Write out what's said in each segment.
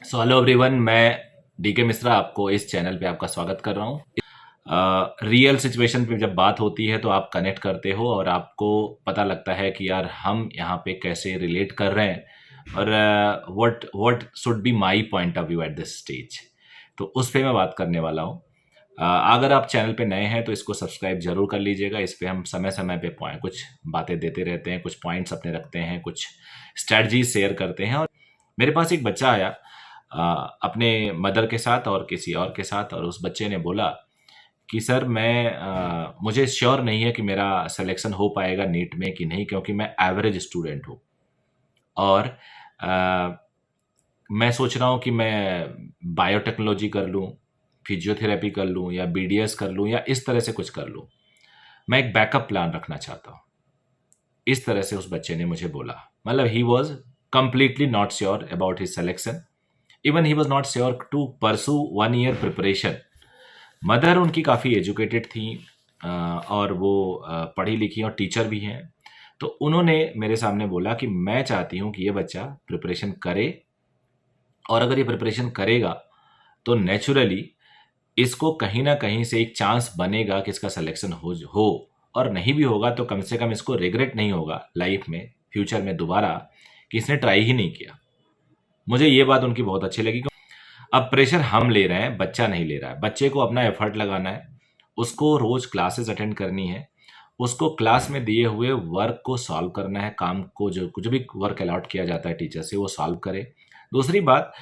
Hello everyone, मैं DK Mishra आपको इस चैनल पे आपका स्वागत कर रहा हूँ। रियल सिचुएशन पे जब बात होती है तो आप कनेक्ट करते हो और आपको पता लगता है कि यार हम यहाँ पे कैसे रिलेट कर रहे हैं और what what should be my point of view at this stage. तो उस पे मैं बात करने वाला हूँ। अगर आप चैनल पे नए हैं तो इसको सब्सक्राइब जरूर कर लीजिएगा। इस पे हम समय समय पे कुछ बातें देते रहते हैं, कुछ पॉइंट्स अपने रखते हैं, कुछ स्ट्रैटेजीज शेयर करते हैं। और मेरे पास एक बच्चा आया अपने मदर के साथ और किसी और के साथ, और उस बच्चे ने बोला कि सर मुझे श्योर नहीं है कि मेरा सिलेक्शन हो पाएगा नीट में कि नहीं, क्योंकि मैं एवरेज स्टूडेंट हूँ और आ, मैं सोच रहा हूँ कि मैं बायोटेक्नोलॉजी कर लूँ, फिजियोथेरेपी कर लूँ या बीडीएस कर लूँ या इस तरह से कुछ कर लूँ। मैं एक बैकअप प्लान रखना चाहता हूँ। इस तरह से उस बच्चे ने मुझे बोला। मतलब he was completely not sure about his selection. Even he was not sure to pursue 1 year preparation. Mother उनकी काफ़ी एजुकेटेड थी और वो पढ़ी लिखी और टीचर भी हैं। तो उन्होंने मेरे सामने बोला कि मैं चाहती हूँ कि ये बच्चा प्रिपरेशन करे, और अगर ये प्रिपरेशन करेगा तो नेचुरली इसको कहीं ना कहीं से एक चांस बनेगा कि इसका सिलेक्शन हो, और नहीं भी होगा तो कम से कम इसको रिग्रेट नहीं होगा लाइफ में, फ्यूचर में दोबारा, कि इसने ट्राई ही नहीं किया। मुझे ये बात उनकी बहुत अच्छी लगी। अब प्रेशर हम ले रहे हैं, बच्चा नहीं ले रहा है। बच्चे को अपना एफर्ट लगाना है, उसको रोज क्लासेस अटेंड करनी है, उसको क्लास में दिए हुए वर्क को सॉल्व करना है, काम को जो भी वर्क अलॉट किया जाता है टीचर से वो सॉल्व करे। दूसरी बात,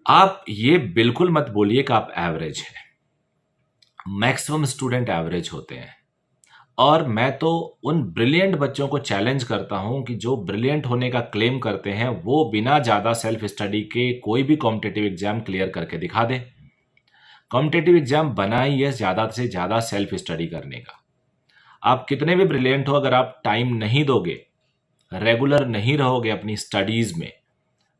आप ये बिल्कुल मत बोलिए कि आप एवरेज हैं। मैक्सिमम स्टूडेंट एवरेज होते हैं, और मैं तो उन ब्रिलियंट बच्चों को चैलेंज करता हूं कि जो ब्रिलियंट होने का क्लेम करते हैं वो बिना ज़्यादा सेल्फ स्टडी के कोई भी कॉम्पिटिटिव एग्जाम क्लियर करके दिखा दें। कॉम्पिटिटिव एग्जाम बना ही है ज़्यादा से ज़्यादा सेल्फ स्टडी करने का। आप कितने भी ब्रिलियंट हो, अगर आप टाइम नहीं दोगे, रेगुलर नहीं रहोगे अपनी स्टडीज़ में,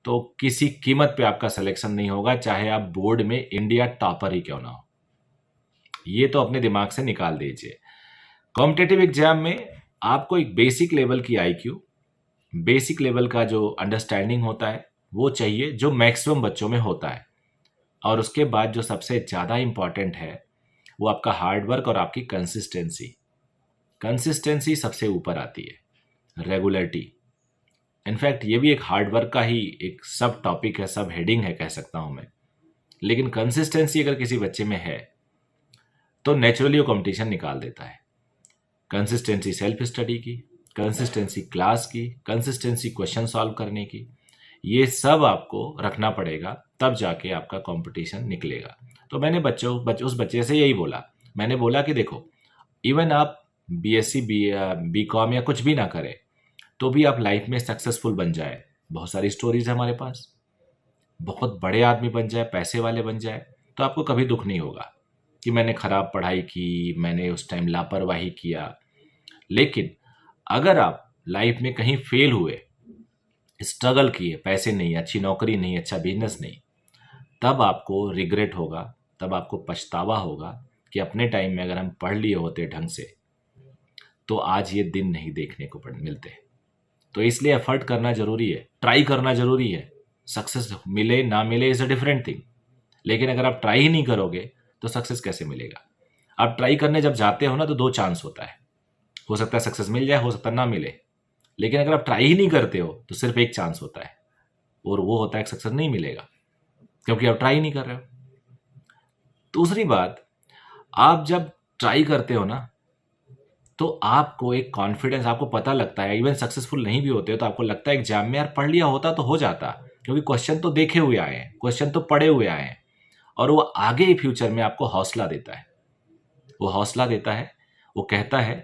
तो किसी कीमत पे आपका सिलेक्शन नहीं होगा, चाहे आप बोर्ड में इंडिया टॉपर ही क्यों ना हो। ये तो अपने दिमाग से निकाल दीजिए। कॉम्पिटिटिव एग्जाम में आपको एक बेसिक लेवल की आईक्यू, बेसिक लेवल का जो अंडरस्टैंडिंग होता है वो चाहिए, जो मैक्सिमम बच्चों में होता है। और उसके बाद जो सबसे ज़्यादा इम्पॉर्टेंट है वो आपका हार्डवर्क और आपकी कंसिस्टेंसी। कंसिस्टेंसी सबसे ऊपर आती है, रेगुलरिटी। इनफैक्ट ये भी एक हार्डवर्क का ही एक सब टॉपिक है, सब हेडिंग है कह सकता हूँ मैं। लेकिन कंसिस्टेंसी अगर किसी बच्चे में है तो नेचुरली वो कंपटीशन निकाल देता है। कंसिस्टेंसी सेल्फ स्टडी की, कंसिस्टेंसी क्लास की, कंसिस्टेंसी क्वेश्चन सॉल्व करने की, ये सब आपको रखना पड़ेगा, तब जाके आपका कंपटीशन निकलेगा। तो मैंने उस बच्चे से यही बोला। मैंने बोला कि देखो, इवन आप बीएससी बीकॉम या कुछ भी ना करें तो भी आप लाइफ में सक्सेसफुल बन जाए। बहुत सारी स्टोरीज है हमारे पास। बहुत बड़े आदमी बन जाए, पैसे वाले बन जाए, तो आपको कभी दुख नहीं होगा कि मैंने खराब पढ़ाई की, मैंने उस टाइम लापरवाही किया। लेकिन अगर आप लाइफ में कहीं फेल हुए, स्ट्रगल किए, पैसे नहीं, अच्छी नौकरी नहीं, अच्छा बिजनेस नहीं, तब आपको रिग्रेट होगा, तब आपको पछतावा होगा कि अपने टाइम में अगर हम पढ़ लिए होते ढंग से तो आज ये दिन नहीं देखने को मिलते। तो इसलिए एफर्ट करना जरूरी है, ट्राई करना जरूरी है। सक्सेस मिले ना मिले इज अ डिफरेंट थिंग, लेकिन अगर आप ट्राई ही नहीं करोगे तो सक्सेस कैसे मिलेगा। आप ट्राई करने जब जाते हो ना तो 2 चांस होता है, हो सकता है सक्सेस मिल जाए, हो सकता है ना मिले। लेकिन अगर आप ट्राई ही नहीं करते हो तो सिर्फ एक चांस होता है, और वो होता है कि सक्सेस नहीं मिलेगा, क्योंकि आप ट्राई नहीं कर रहे हो। दूसरी बात, आप जब ट्राई करते हो ना तो आपको एक कॉन्फिडेंस, आपको पता लगता है, इवन सक्सेसफुल नहीं भी होते हो तो आपको लगता है एग्जाम में यार पढ़ लिया होता तो हो जाता, क्योंकि क्वेश्चन तो देखे हुए आए हैं, क्वेश्चन तो पढ़े हुए आए हैं। और वो आगे फ्यूचर में आपको हौसला देता है। वो हौसला देता है, वो कहता है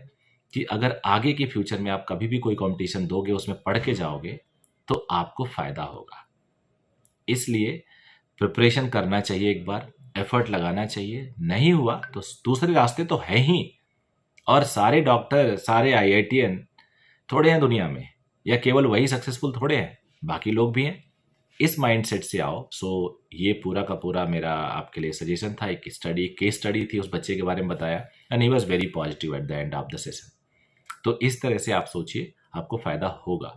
कि अगर आगे के फ्यूचर में आप कभी भी कोई कंपटीशन दोगे, उसमें पढ़ के जाओगे तो आपको फायदा होगा। इसलिए प्रिपरेशन करना चाहिए, एक बार एफर्ट लगाना चाहिए। नहीं हुआ तो दूसरे रास्ते तो है ही, और सारे डॉक्टर, सारे आईआईटीएन थोड़े हैं दुनिया में, या केवल वही सक्सेसफुल थोड़े हैं, बाकी लोग भी हैं। इस माइंडसेट से आओ। सो ये पूरा का पूरा मेरा आपके लिए सजेशन था। एक केस स्टडी थी, उस बच्चे के बारे में बताया, and he was very positive at the end of the session. तो इस तरह से आप सोचिए, आपको फायदा होगा।